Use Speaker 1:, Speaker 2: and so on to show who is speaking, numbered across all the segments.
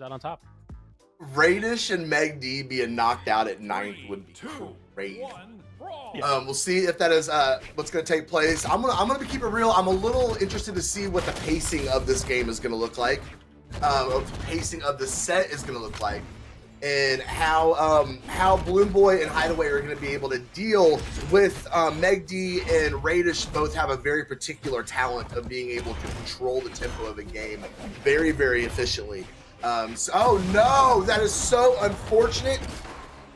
Speaker 1: comes out on top.
Speaker 2: Raydish and MegD being knocked out at 9th would be great. We'll see if that is what's going to take place. I'm gonna keep it real. I'm a little interested to see what the pacing of this game is going to look like, what the pacing of the set is going to look like, and how BalloonBoy and Hideaway are going to be able to deal with MegD and Raydish. Both have a very particular talent of being able to control the tempo of a game very, very efficiently. Oh no, that is so unfortunate.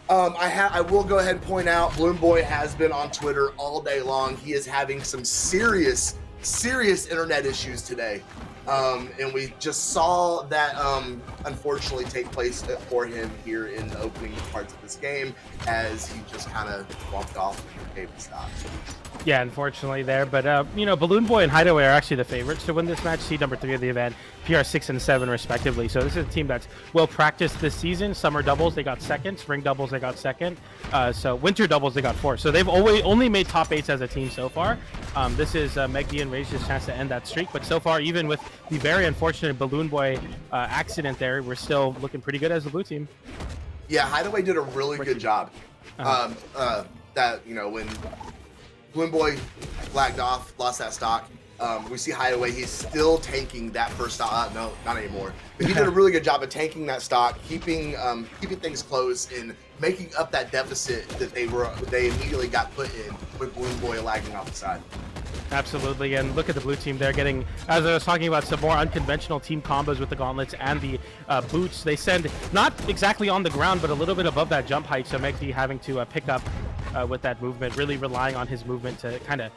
Speaker 2: I will go ahead and point out BalloonBoy has been on Twitter all day long. He is having some serious internet issues today. And we just saw that unfortunately take place for him here in the opening parts of this game as he just kind of walked off and gave the stop.
Speaker 1: Yeah, unfortunately there, but you know, BalloonBoy and Hideaway are actually the favorites to win this match. Seed number 3 of the event, PR 6 and 7 respectively. So this is a team that's well practiced this season. Summer doubles they got second, spring doubles they got second, so winter doubles they got 4th. So they've only made top 8s as a team so far. This is MegD and Raydish's chance to end that streak, but so far, even with the very unfortunate BalloonBoy accident there, we're still looking pretty good as the blue team.
Speaker 2: Yeah, Hideaway did a really good job. That, you know, when BalloonBoy lagged off, lost that stock. We see Hideaway, he's still tanking that first stock. No, not anymore. But he did a really good job of tanking that stock, keeping things close and making up that deficit that they immediately got put in with BalloonBoy lagging off the side.
Speaker 1: Absolutely, and look at the blue team. They're getting, as I was talking about, some more unconventional team combos with the gauntlets and the boots. They send not exactly on the ground, but a little bit above that jump height, so MegD having to pick up with that movement, really relying on his movement to kind of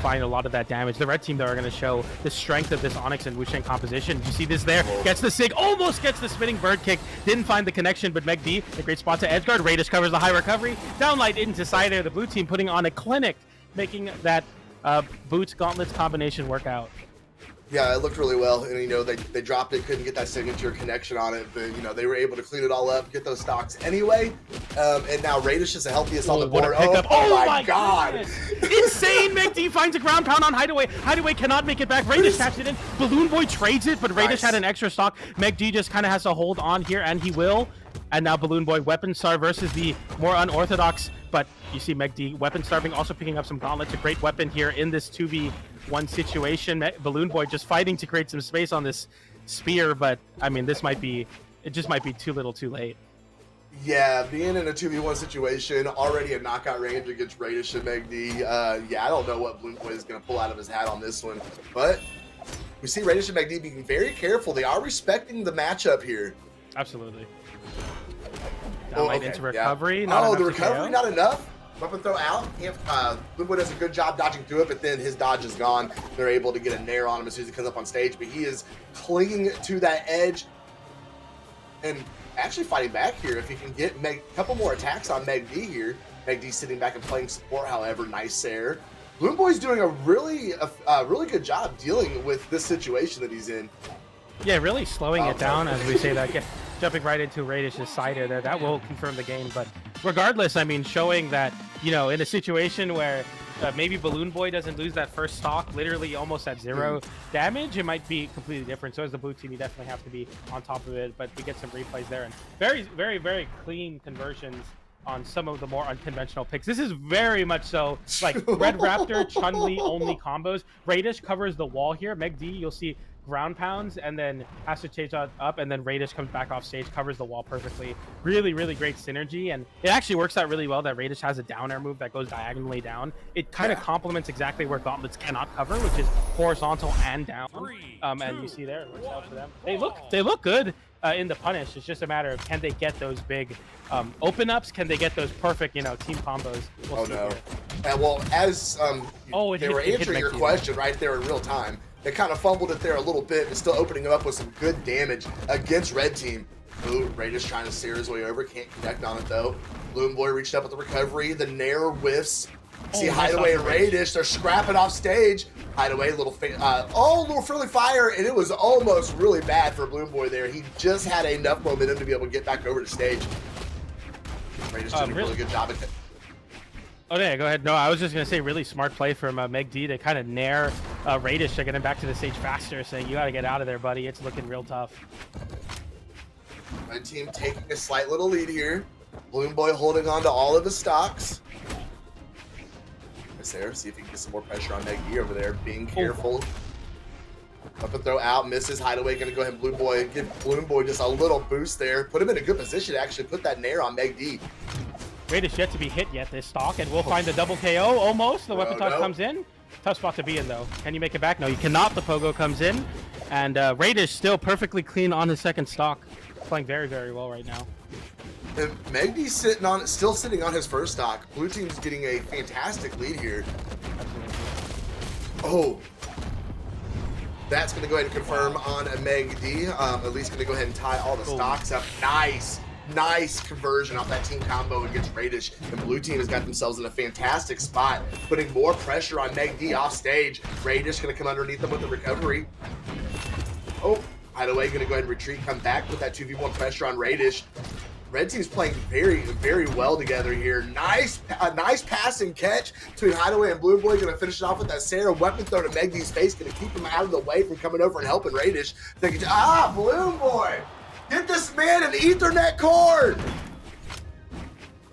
Speaker 1: find a lot of that damage. The red team, though, are going to show the strength of this Onyx and Wusheng composition. You see this there, gets the sig, almost gets the spinning bird kick, didn't find the connection, but MegD, a great spot to edgeguard. Raydish covers the high recovery, downlight into side air. The blue team putting on a clinic, making that boots gauntlets combination work out.
Speaker 2: Yeah, it looked really well, and you know they dropped it, couldn't get that signature connection on it, but you know they were able to clean it all up, get those stocks anyway, and now Raydish is the healthiest on the board. Oh my god!
Speaker 1: Insane! MegD finds a ground pound on Hideaway. Hideaway cannot make it back. Raydish taps it in. BalloonBoy trades it, but Raydish had an extra stock. MegD just kind of has to hold on here, and he will. And now BalloonBoy weapon star versus the more unorthodox, but you see MegD weapon starving, also picking up some gauntlets, a great weapon here in this 2v1 situation. BalloonBoy just fighting to create some space on this spear, but I mean, it just might be too little too late.
Speaker 2: Yeah, being in a 2v1 situation, already a knockout range against Raydish and MegD. Yeah, I don't know what BalloonBoy is going to pull out of his hat on this one, but we see Raydish and MegD being very careful. They are respecting the matchup here.
Speaker 1: Absolutely. Downlight into recovery.
Speaker 2: Yeah. The recovery, not enough. Weapon throw out. BalloonBoy does a good job dodging through it, but then his dodge is gone. They're able to get a nair on him as soon as he comes up on stage, but he is clinging to that edge and actually fighting back here. If he can get a couple more attacks on MegD here. MegD sitting back and playing support, however, nice there. BalloonBoy's doing a really good job dealing with this situation that he's in.
Speaker 1: Yeah, really slowing it down, as we say that. Jumping right into Raydish's side there, that will confirm the game. But regardless, I mean, showing that, you know, in a situation where maybe BalloonBoy doesn't lose that first stock, literally almost at 0 damage, it might be completely different. So as the blue team, you definitely have to be on top of it. But we get some replays there, and very, very, very clean conversions on some of the more unconventional picks. This is very much so like Red Raptor, Chun-Li only combos. Raydish covers the wall here. MegD, you'll see ground pounds and then has to chase up, and then Raydish comes back off stage, covers the wall perfectly. Really, really great synergy, and it actually works out really well that Raydish has a down air move that goes diagonally down. It kind of complements exactly where gauntlets cannot cover, which is horizontal and down. And you see there, it works out for them. They look good in the punish. It's just a matter of, can they get those big open ups? Can they get those perfect, you know, team combos? We'll see here.
Speaker 2: And well, as they were answering your question right there in real time, they kind of fumbled it there a little bit, but still opening it up with some good damage against red team. Ooh, Raydish trying to steer his way over, can't connect on it though. BalloonBoy reached up with the recovery, the nair whiffs. See Hideaway and Raydish, they're scrapping off stage. Hideaway, little friendly fire, and it was almost really bad for BalloonBoy there. He just had enough momentum to be able to get back over the stage. Raydish did a really good job at it.
Speaker 1: Oh yeah, go ahead. No, I was just gonna say, really smart play from MegD to kind of nair Raydish to get him back to the stage faster, saying, you gotta get out of there, buddy. It's looking real tough.
Speaker 2: Red team taking a slight little lead here. BalloonBoy holding on to all of his stocks. There, see if he can get some more pressure on MegD over there, being careful. Up and throw out, misses. Hideaway gonna go ahead and give BalloonBoy just a little boost there. Put him in a good position to actually put that nair on MegD.
Speaker 1: Raydish yet to be hit yet this stock, and we'll find the double KO almost. The weapon toss comes in. Tough spot to be in though. Can you make it back? No, you cannot. The pogo comes in, and Raydish still perfectly clean on his second stock. Playing very, very well right now.
Speaker 2: And MegD's still sitting on his first stock. Blue team's getting a fantastic lead here. Oh, that's going to go ahead and confirm on MegD. At least going to go ahead and tie all the stocks up. Nice conversion off that team combo against Raydish. And blue team has got themselves in a fantastic spot, putting more pressure on MegD off stage. Raydish going to come underneath them with the recovery. Oh, Hideaway going to go ahead and retreat, come back, put that 2v1 pressure on Raydish. Red team's playing very, very well together here. Nice passing catch between Hideaway and BalloonBoy. Gonna finish it off with that Sarah weapon throw to MegD's face. Gonna keep him out of the way from coming over and helping Raydish. BalloonBoy, get this man an Ethernet cord.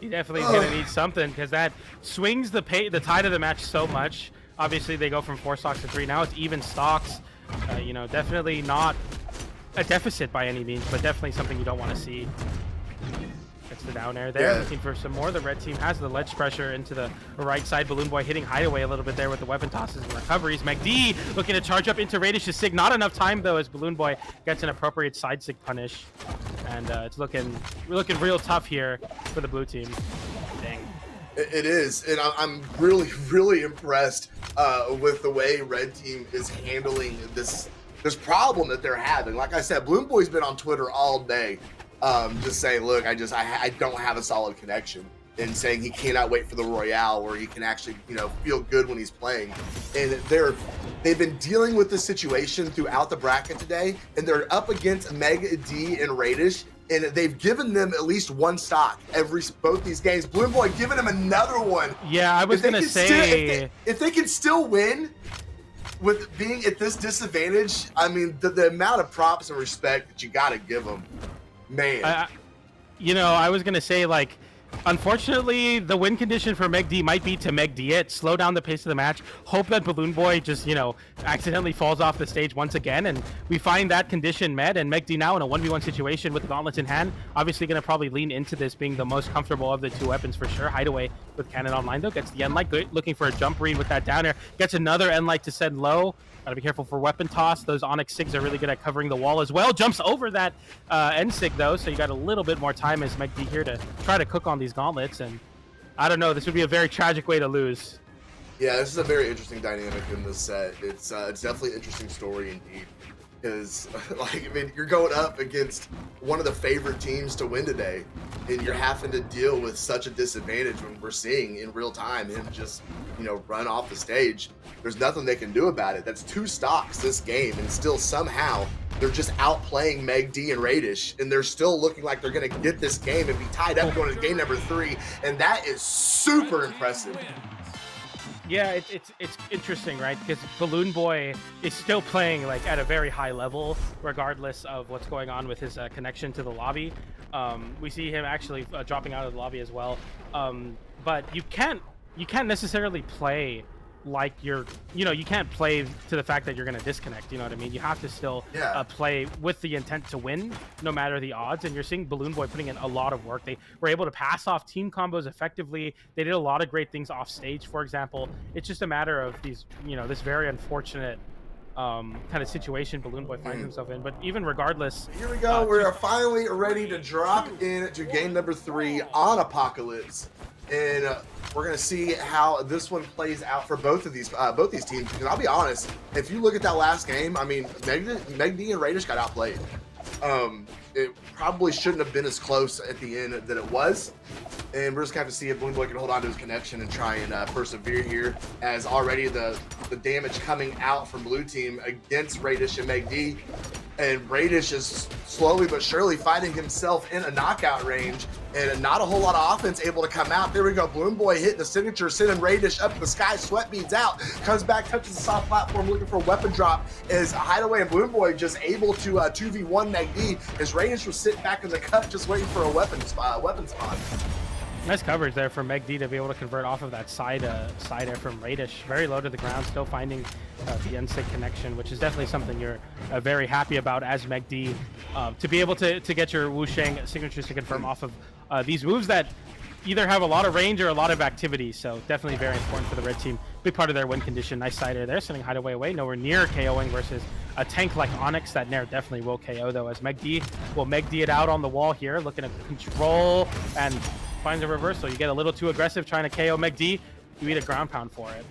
Speaker 1: He definitely is gonna need something because that swings the tide of the match so much. Obviously, they go from 4 stocks to 3. Now it's even stocks. You know, definitely not a deficit by any means, but definitely something you don't want to see. That's the down air there. Looking for some more. The red team has the ledge pressure into the right side. BalloonBoy hitting Hideaway a little bit there with the weapon tosses and recoveries. MegD looking to charge up into Raydish's sig. Not enough time though as BalloonBoy gets an appropriate side sig punish. And it's looking real tough here for the blue team. Dang.
Speaker 2: It is, and I'm really, really impressed with the way red team is handling this problem that they're having. Like I said, BalloonBoy's been on Twitter all day. Just saying, look, I don't have a solid connection, and saying he cannot wait for the Royale where he can actually, you know, feel good when he's playing. And they've been dealing with this situation throughout the bracket today, and they're up against MegD and Raydish, and they've given them at least 1 stock both these games. BalloonBoy giving them another one.
Speaker 1: Yeah, I was gonna say
Speaker 2: if they can still win with being at this disadvantage, I mean, the amount of props and respect that you gotta give them. Man,
Speaker 1: you know, I was gonna say, like, unfortunately, the win condition for MegD might be to MegD it, slow down the pace of the match, hope that BalloonBoy just, you know, accidentally falls off the stage once again, and we find that condition met, and MegD now in a 1v1 situation with the gauntlets in hand, obviously gonna probably lean into this being the most comfortable of the 2 weapons for sure. Hideaway with cannon online though, gets the end light, looking for a jump read with that down air, gets another end light to send low. Gotta be careful for weapon toss. Those Onyx Sigs are really good at covering the wall as well. Jumps over that end Sig though, so you got a little bit more time as MegD here to try to cook on these gauntlets. And I don't know, this would be a very tragic way to lose.
Speaker 2: Yeah, this is a very interesting dynamic in this set. It's definitely an interesting story indeed. Because, like, I mean, you're going up against one of the favorite teams to win today, and you're having to deal with such a disadvantage when we're seeing in real time him just, you know, run off the stage. There's nothing they can do about it. That's 2 stocks this game, and still somehow they're just outplaying MegD and Raydish, and they're still looking like they're going to get this game and be tied up going to game number 3, and that is super impressive.
Speaker 1: Yeah, it's interesting, right? Because BalloonBoy is still playing like at a very high level, regardless of what's going on with his connection to the lobby. We see him actually dropping out of the lobby as well. But you can't necessarily play like you can't play to the fact that you're going to disconnect. You know what I mean? You have to still play with the intent to win, no matter the odds. And you're seeing BalloonBoy putting in a lot of work. They were able to pass off team combos effectively. They did a lot of great things off stage, for example. It's just a matter of these, you know, this very unfortunate kind of situation BalloonBoy finds himself in. But even regardless,
Speaker 2: here we go. We're finally ready to drop into game number 3 on Apocalypse, and we're gonna see how this one plays out for both these teams. Because I'll be honest, if you look at that last game, I mean, MegD and Raydish got outplayed. It probably shouldn't have been as close at the end that it was, and we're just gonna have to see if BalloonBoy can hold on to his connection and try and persevere here. As already the damage coming out from blue team against Raydish and MegD. And Raydish is slowly but surely finding himself in a knockout range, and not a whole lot of offense able to come out. There we go. BalloonBoy hitting the signature, sending Raydish up to the sky. Sweat beads out, comes back, touches the soft platform, looking for a weapon drop. Is Hideaway and BalloonBoy just able to 2v1 MegD as Raydish was sitting back in the cut, just waiting for a weapon spot.
Speaker 1: Nice coverage there from MegD to be able to convert off of that side air from Raydish. Very low to the ground, still finding the NSYNC connection, which is definitely something you're very happy about as MegD. To be able to get your Wu Shang signatures to confirm off of these moves that either have a lot of range or a lot of activity. So definitely very important for the red team. Big part of their win condition. Nice side air there, sending Hideaway away. Nowhere near KOing versus a tank like Onyx. That Nair definitely will KO though, as MegD will MegD it out on the wall here, looking to control and finds a reversal. You get a little too aggressive trying to KO MegD, you eat a ground pound for it.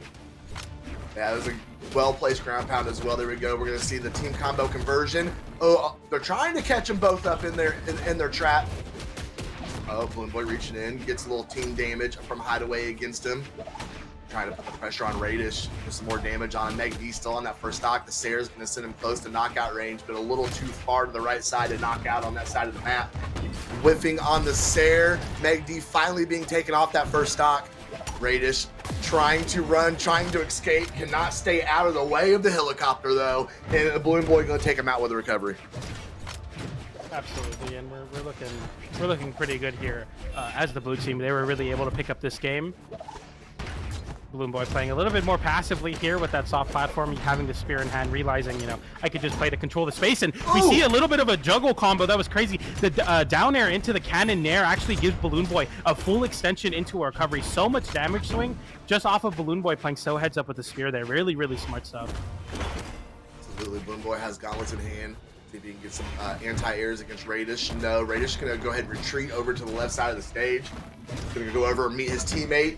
Speaker 2: Yeah, it was a well-placed ground pound as well. There we go. We're going to see the team combo conversion. Oh, they're trying to catch them both up in their trap. Oh, BalloonBoy reaching in, gets a little team damage from Hideaway against him. Trying to put the pressure on Raydish, put some more damage on MegD still on that first stock. The Sayer's going to send him close to knockout range, but a little too far to the right side to knock out on that side of the map. Whiffing on the Sayer, MegD finally being taken off that first stock. Raydish trying to run, trying to escape, cannot stay out of the way of the helicopter though, and BalloonBoy going to take him out with a recovery.
Speaker 1: Absolutely, and we're looking pretty good here as the blue team. They were really able to pick up this game. BalloonBoy playing a little bit more passively here with that soft platform, having the spear in hand, realizing, you know, I could just play to control the space. And we see a little bit of a juggle combo. That was crazy. The down air into the cannon nair actually gives BalloonBoy a full extension into a recovery. So much damage swing just off of BalloonBoy playing so heads up with the spear there. Really, really smart stuff.
Speaker 2: Absolutely. BalloonBoy has gauntlets in hand. See if he can get some anti-airs against Raydish. No, Raydish is going to go ahead and retreat over to the left side of the stage. Going to go over and meet his teammate.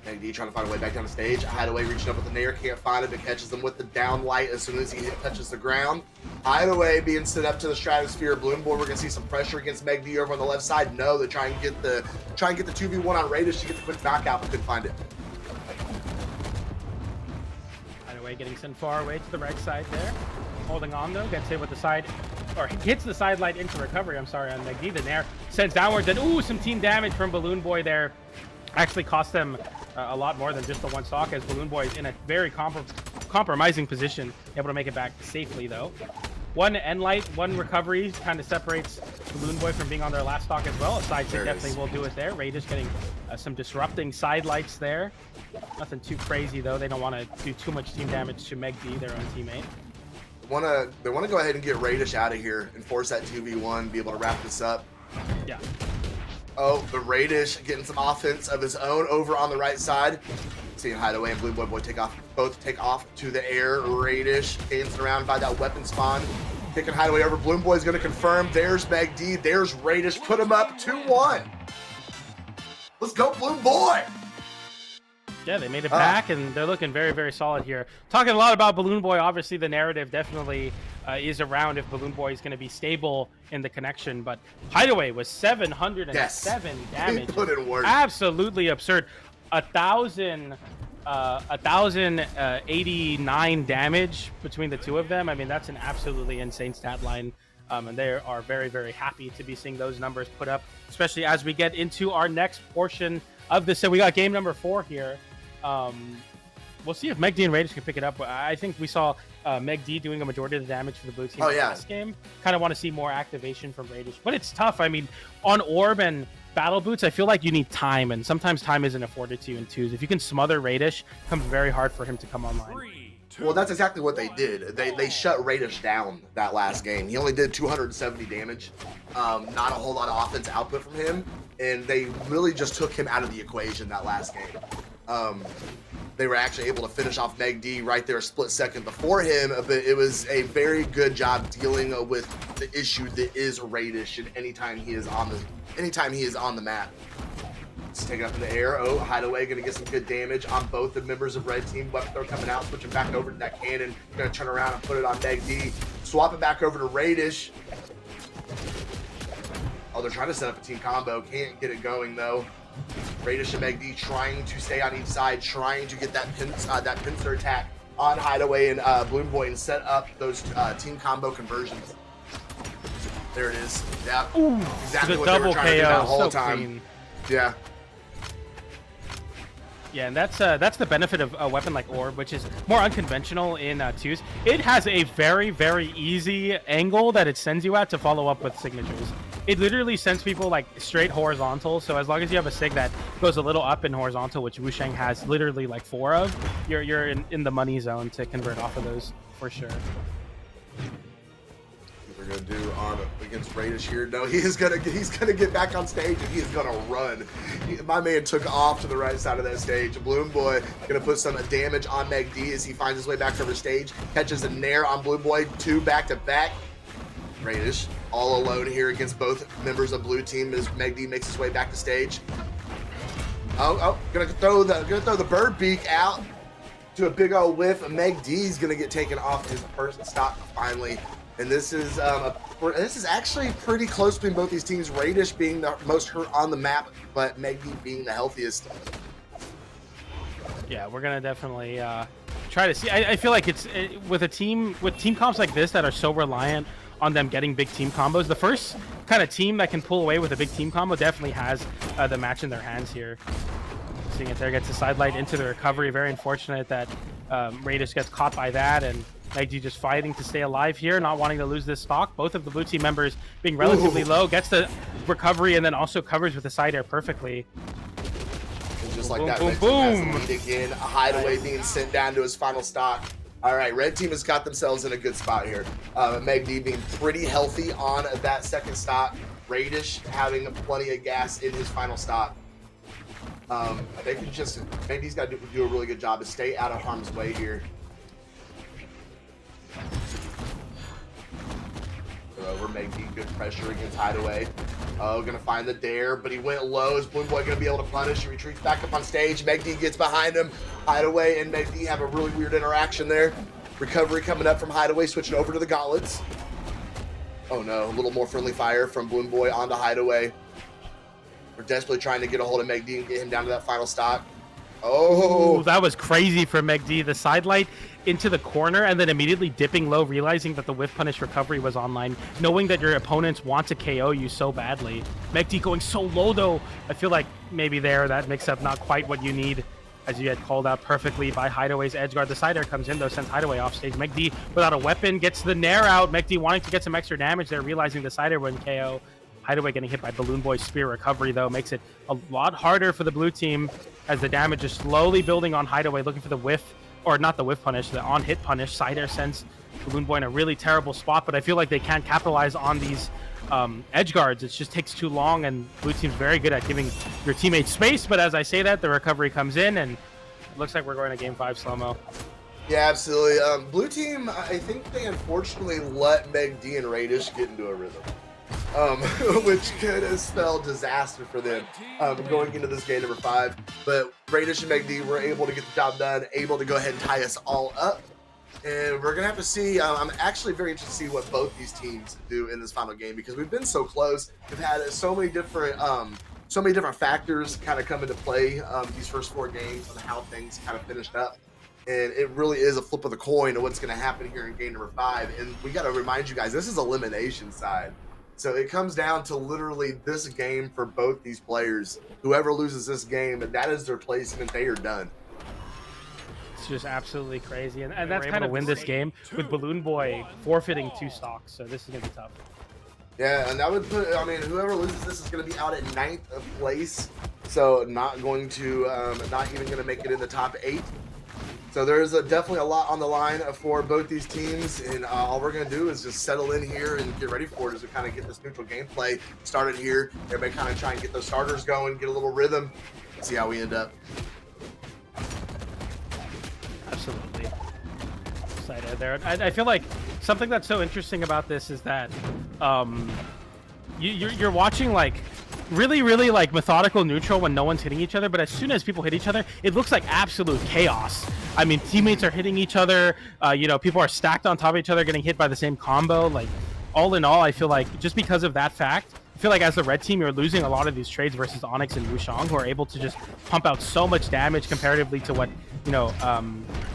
Speaker 2: MegD trying to find a way back down the stage. Hideaway reaching up with the Nair, can't find it, but catches them with the down light as soon as he touches the ground. Hideaway being sent up to the stratosphere. BalloonBoy, we're gonna see some pressure against MegD over on the left side. No, they try and get the 2v1 on Raydish to get the quick knockout, but couldn't find it.
Speaker 1: Hideaway getting sent far away to the right side there. Holding on though, gets hit with the side, or hits the side light into recovery, I'm sorry, on MegD. The Nair sends downwards, and ooh, some team damage from BalloonBoy there. Actually cost them a lot more than just the one stock, as BalloonBoy is in a very compromising position, able to make it back safely though. One end light, one recovery kind of separates BalloonBoy from being on their last stock as well. A side check definitely will do it there. Raydish getting some disrupting side lights there. Nothing too crazy though. They don't want to do too much team damage to MegD, their own teammate.
Speaker 2: They want to go ahead and get Raydish out of here and force that 2v1, be able to wrap this up.
Speaker 1: Yeah.
Speaker 2: Oh, the Raydish getting some offense of his own over on the right side. Seeing Hideaway and BalloonBoy both take off to the air. Raydish dancing around by that weapon spawn. Kicking Hideaway over. BalloonBoy is going to confirm. There's MegD. There's Raydish. Put him up 2-1. Let's go, BalloonBoy.
Speaker 1: Yeah, they made it back, and they're looking very, very solid here. Talking a lot about BalloonBoy. Obviously, the narrative definitely is around if BalloonBoy is going to be stable in the connection. But Hideaway was 707 damage.
Speaker 2: He put in work.
Speaker 1: Absolutely absurd. 1,089 damage between the two of them. I mean, that's an absolutely insane stat line. And they are very, very happy to be seeing those numbers put up, especially as we get into our next portion of this. So we got game number 4 here. We'll see if MegD and Raydish can pick it up. I think we saw MegD doing a majority of the damage for the blue team last game. Kind of want to see more activation from Raydish, but it's tough. I mean, on Orb and Battle Boots, I feel like you need time, and sometimes time isn't afforded to you in twos. If you can smother Raydish, it becomes very hard for him to come online.
Speaker 2: Well, that's exactly what they did. They shut Raydish down that last game. He only did 270 damage. Not a whole lot of offense output from him, and they really just took him out of the equation that last game. They were actually able to finish off MegD right there a split second before him, but it was a very good job dealing with the issue that is Raydish, and anytime he is on the map. Let's take it up in the air. Oh, Hideaway gonna get some good damage on both the members of red team. Weapon throw coming out, switching back over to that cannon. Gonna turn around and put it on MegD. Swap it back over to Raydish. Oh, they're trying to set up a team combo. Can't get it going though. Raydish and MegD trying to stay on each side, trying to get that pincer attack on Hideaway and BalloonBoy and set up those team combo conversions. There it is. Yeah,
Speaker 1: Ooh,
Speaker 2: exactly
Speaker 1: the
Speaker 2: what they were
Speaker 1: double
Speaker 2: trying to do that
Speaker 1: KO,
Speaker 2: whole
Speaker 1: so
Speaker 2: time.
Speaker 1: clean.
Speaker 2: Yeah.
Speaker 1: Yeah, and that's the benefit of a weapon like Orb, which is more unconventional in twos. It has a very, very easy angle that it sends you at to follow up with signatures. It literally sends people like straight horizontal. So as long as you have a sig that goes a little up in horizontal, which Wusheng has literally like 4 of, you're in the money zone to convert off of those for sure.
Speaker 2: We're gonna do on against Raydish here. No, he's gonna get back on stage and he's gonna run. My man took off to the right side of that stage. BalloonBoy gonna put some damage on MegD as he finds his way back over stage. Catches a nair on BalloonBoy, 2 back to back. Raydish all alone here against both members of blue team as MegD makes his way back to stage. Gonna throw the bird beak out to a big old whiff. MegD's gonna get taken off his first stop finally. And this is actually pretty close between both these teams. Raydish being the most hurt on the map, but MegD being the healthiest.
Speaker 1: Yeah, we're gonna definitely try to see. I feel like it's with team comps like this that are so reliant on them getting big team combos. The first kind of team that can pull away with a big team combo definitely has the match in their hands here. Seeing it there, gets a sidelight into the recovery. Very unfortunate that Raydish gets caught by that, and MegD just fighting to stay alive here, not wanting to lose this stock. Both of the blue team members being relatively low, gets the recovery and then also covers with the side air perfectly.
Speaker 2: And just like
Speaker 1: Boom,
Speaker 2: that,
Speaker 1: boom,
Speaker 2: red team has
Speaker 1: boom.
Speaker 2: the lead again. A Hideaway being sent down to his final stock. All right, red team has got themselves in a good spot here. MegD being pretty healthy on that second stock. Raydish having plenty of gas in his final stock. They can just, MegD's got to do a really good job to stay out of harm's way here. Over MegD, good pressure against Hideaway. Oh, gonna find the dare, but he went low. Is BalloonBoy gonna be able to punish? He retreats back up on stage. MegD gets behind him. Hideaway and MegD have a really weird interaction there. Recovery coming up from Hideaway, switching over to the gauntlets. Oh no, a little more friendly fire from BalloonBoy onto Hideaway. We're desperately trying to get a hold of MegD and get him down to that final stock. Oh,
Speaker 1: ooh, that was crazy for MegD. The sidelight into the corner and then immediately dipping low, realizing that the whiff punish recovery was online, knowing that your opponents want to KO you so badly. MegD going so low though. I feel like maybe there that mix-up not quite what you need, as you had called out perfectly by Hideaway's edge guard. The side air comes in though, sends Hideaway off stage. MegD without a weapon gets the nair out. MegD wanting to get some extra damage there, realizing the side air wouldn't KO. Hideaway getting hit by BalloonBoy's spear recovery though makes it a lot harder for the blue team as the damage is slowly building on Hideaway, looking for the whiff, or not the whiff punish, the on hit punish. Side air sends BalloonBoy in a really terrible spot, but I feel like they can't capitalize on these edge guards. It just takes too long, and blue team's very good at giving your teammates space. But as I say that, the recovery comes in, and it looks like we're going to game 5 slow-mo.
Speaker 2: yeah, absolutely. Blue team, I think they unfortunately let MegD and Raydish get into a rhythm. Which could have spelled disaster for them going into this game number 5. But Raydish and MegD were able to get the job done, able to go ahead and tie us all up. And we're going to have to see, I'm actually very interested to see what both these teams do in this final game, because we've been so close. We've had so many different factors kind of come into play these first 4 games and how things kind of finished up. And it really is a flip of the coin of what's going to happen here in game number 5. And we got to remind you guys, this is elimination side. So it comes down to literally this game for both these players. Whoever loses this game, that is their placement. They are done.
Speaker 1: It's just absolutely crazy. And that's kind of win this game with BalloonBoy forfeiting 2 stocks. So this is going to be tough.
Speaker 2: Yeah, and that would put, I mean, whoever loses this is going to be out at 9th place. So not going to, not even going to make it in the top 8. So there's definitely a lot on the line for both these teams, and all we're going to do is just settle in here and get ready for it as we kind of get this neutral gameplay started here. Everybody kind of try and get those starters going, get a little rhythm, see how we end up.
Speaker 1: Absolutely. Excited there. I feel like something that's so interesting about this is that you're watching like really like methodical neutral when no one's hitting each other, but as soon as people hit each other, it looks like absolute chaos. I mean, teammates are hitting each other, you know, people are stacked on top of each other getting hit by the same combo. Like all in all, I feel like just because of that fact, I feel like as the red team, you're losing a lot of these trades versus Onyx and Wushang, who are able to just pump out so much damage comparatively to what, you know,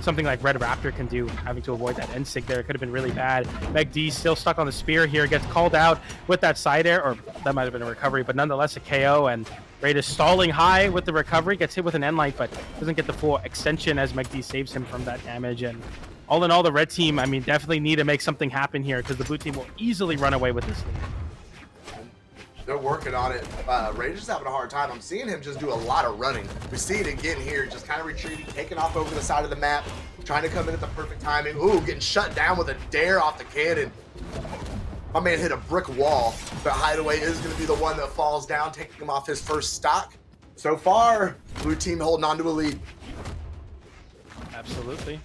Speaker 1: something like Red Raptor can do, having to avoid that end sig there. It could have been really bad. MegD still stuck on the spear here, gets called out with that side air, or that might have been a recovery, but nonetheless a KO, and Raydish stalling high with the recovery, gets hit with an end light, but doesn't get the full extension as MegD saves him from that damage. And all in all, the red team, I mean, definitely need to make something happen here because the blue team will easily run away with this lead.
Speaker 2: They're working on it. Raydish is having a hard time. I'm seeing him just do a lot of running. We see it again here, just kind of retreating, taking off over the side of the map, trying to come in at the perfect timing. Ooh, getting shut down with a dare off the cannon. My man hit a brick wall, but Hideaway is going to be the one that falls down, taking him off his first stock. So far, blue team holding on to a lead.
Speaker 1: Absolutely.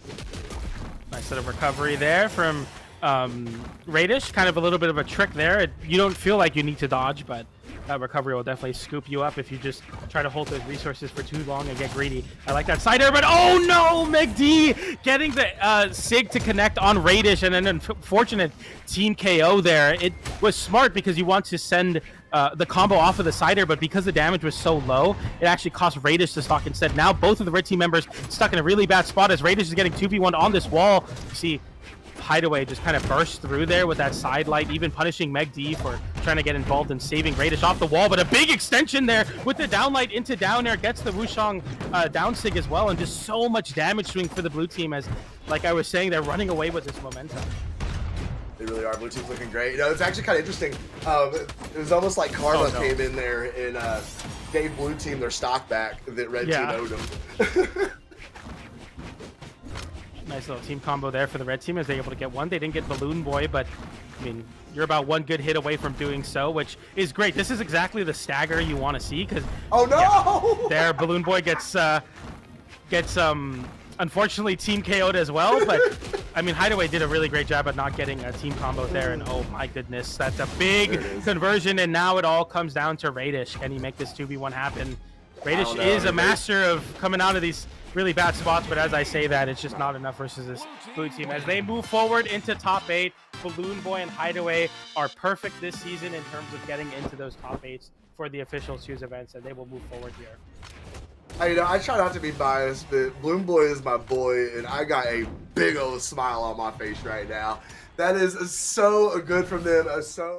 Speaker 1: Nice set of recovery there from Raydish. Kind of a little bit of a trick there. You don't feel like you need to dodge, but that recovery will definitely scoop you up if you just try to hold those resources for too long and get greedy. I like that side air, but oh no, MegD getting the Sig to connect on Raydish, and an unfortunate team KO there. It was smart because you want to send the combo off of the side air, but because the damage was so low, it actually cost Raydish to stock instead. Now both of the red team members stuck in a really bad spot as Raydish is getting 2v1 on this wall. You see Hideaway just kind of burst through there with that side light, even punishing MegD for trying to get involved in saving Raydish off the wall, but a big extension there with the downlight into down air, gets the Wushang down sig as well, and just so much damage swing for the blue team as, like I was saying, they're running away with this momentum.
Speaker 2: They really are. Blue team's looking great. You know, it's actually kind of interesting. It was almost like Karma came in there and gave blue team their stock back that red team owed them.
Speaker 1: Nice little team combo there for the red team as they're able to get one. They didn't get BalloonBoy, but I mean, you're about one good hit away from doing so, which is great. This is exactly the stagger you want to see because there BalloonBoy gets unfortunately team KO'd as well, but I mean, Hideaway did a really great job at not getting a team combo there, and oh my goodness, that's a big conversion, and now it all comes down to Raydish. Can he make this 2v1 happen? Raydish is a master of coming out of these really bad spots, but as I say that, it's just not enough versus this blue team. As they move forward into top 8, BalloonBoy and Hideaway are perfect this season in terms of getting into those top 8s for the official choose events, and they will move forward here.
Speaker 2: I try not to be biased, but BalloonBoy is my boy, and I got a big old smile on my face right now. That is so good from them. So